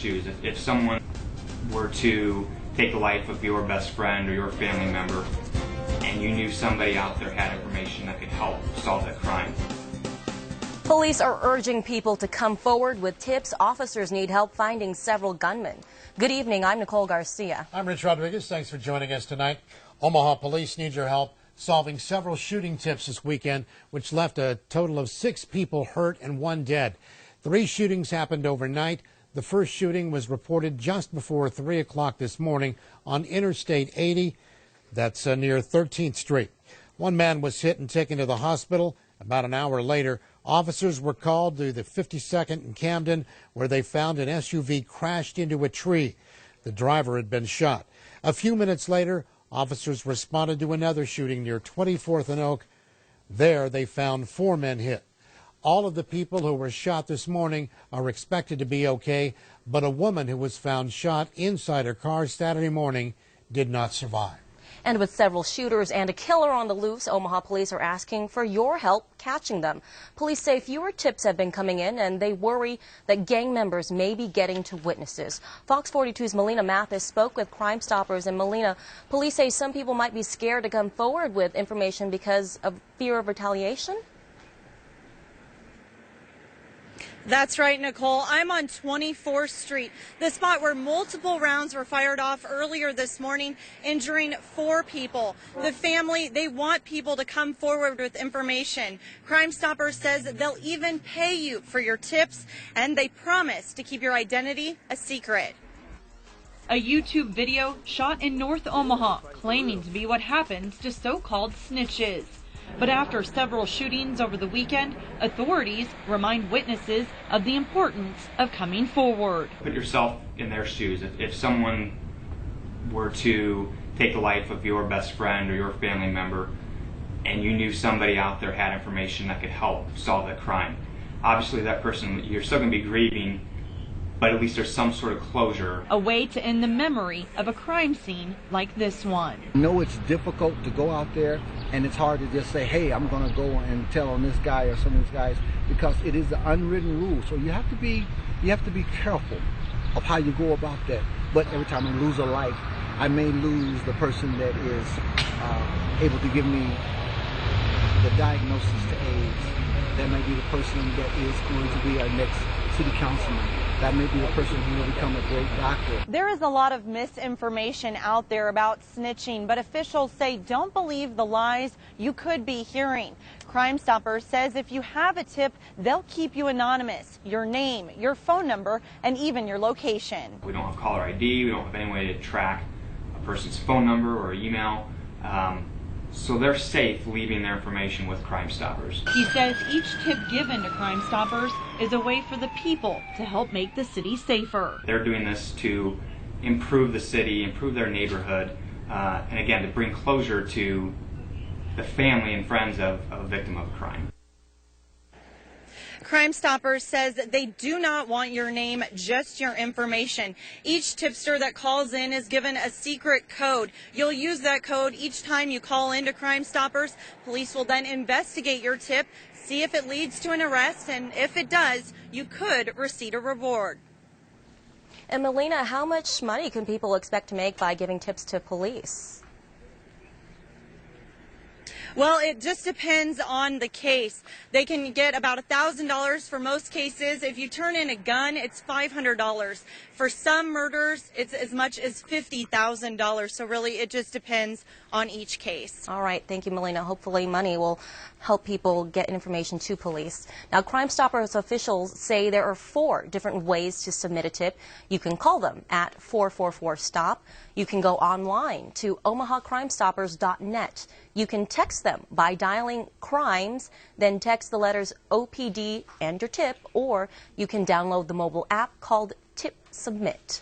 shoes. If someone were to take the life of your best friend or your family member, and you knew somebody out there had information that could help solve that crime. Police are urging people to come forward with tips. Officers need help finding several gunmen. Good evening, I'm Nicole Garcia. I'm Rich Rodriguez. Thanks for joining us tonight. Omaha police need your help solving several shooting tips this weekend, which left a total of 6 people hurt and 1 dead. 3 shootings happened overnight. The first shooting was reported just before 3 o'clock this morning on Interstate 80. That's near 13th Street. 1 man was hit and taken to the hospital. About an hour later, officers were called to the 52nd in Camden, where they found an SUV crashed into a tree. The driver had been shot. A few minutes later, officers responded to another shooting near 24th and Oak. There, they found 4 men hit. All of the people who were shot this morning are expected to be okay, but a woman who was found shot inside her car Saturday morning did not survive. And with several shooters and a killer on the loose, Omaha police are asking for your help catching them. Police say fewer tips have been coming in, and they worry that gang members may be getting to witnesses. Fox 42's Melina Mathis spoke with Crime Stoppers. And Melina, police say some people might be scared to come forward with information because of fear of retaliation? That's right, Nicole. I'm on 24th Street, the spot where multiple rounds were fired off earlier this morning, injuring 4 people. The family, they want people to come forward with information. Crime Stoppers says they'll even pay you for your tips, and they promise to keep your identity a secret. A YouTube video shot in North Omaha claiming to be what happens to so-called snitches. But after several shootings over the weekend, authorities remind witnesses of the importance of coming forward. Put yourself in their shoes. If someone were to take the life of your best friend or your family member, and you knew somebody out there had information that could help solve that crime, obviously that person, you're still going to be grieving, but at least there's some sort of closure. A way to end the memory of a crime scene like this one. I know it's difficult to go out there, and it's hard to just say, hey, I'm going to go and tell on this guy or some of these guys, because it is the unwritten rule. So you have to be careful of how you go about that. But every time I lose a life, I may lose the person that is able to give me the diagnosis to AIDS. That may be the person that is going to be our next city councilman. That may be the person who will become a great doctor. There is a lot of misinformation out there about snitching, but officials say don't believe the lies you could be hearing. Crime Stoppers says if you have a tip, they'll keep you anonymous, your name, your phone number, and even your location. We don't have caller ID, we don't have any way to track a person's phone number or email. So they're safe leaving their information with Crime Stoppers. He says each tip given to Crime Stoppers is a way for the people to help make the city safer. They're doing this to improve the city, improve their neighborhood, and again, to bring closure to the family and friends of a victim of a crime. Crime Stoppers says that they do not want your name, just your information. Each tipster that calls in is given a secret code. You'll use that code each time you call into Crime Stoppers. Police will then investigate your tip, see if it leads to an arrest, and if it does, you could receive a reward. And Melina, how much money can people expect to make by giving tips to police? Well, it just depends on the case. They can get about $1,000 for most cases. If you turn in a gun, it's $500. For some murders, it's as much as $50,000. So really, it just depends on each case. All right. Thank you, Melina. Hopefully money will help people get information to police. Now, Crime Stoppers officials say there are 4 different ways to submit a tip. You can call them at 444-STOP. You can go online to omahacrimestoppers.net. You can text them by dialing crimes, then text the letters OPD and your tip, or you can download the mobile app called Tip Submit.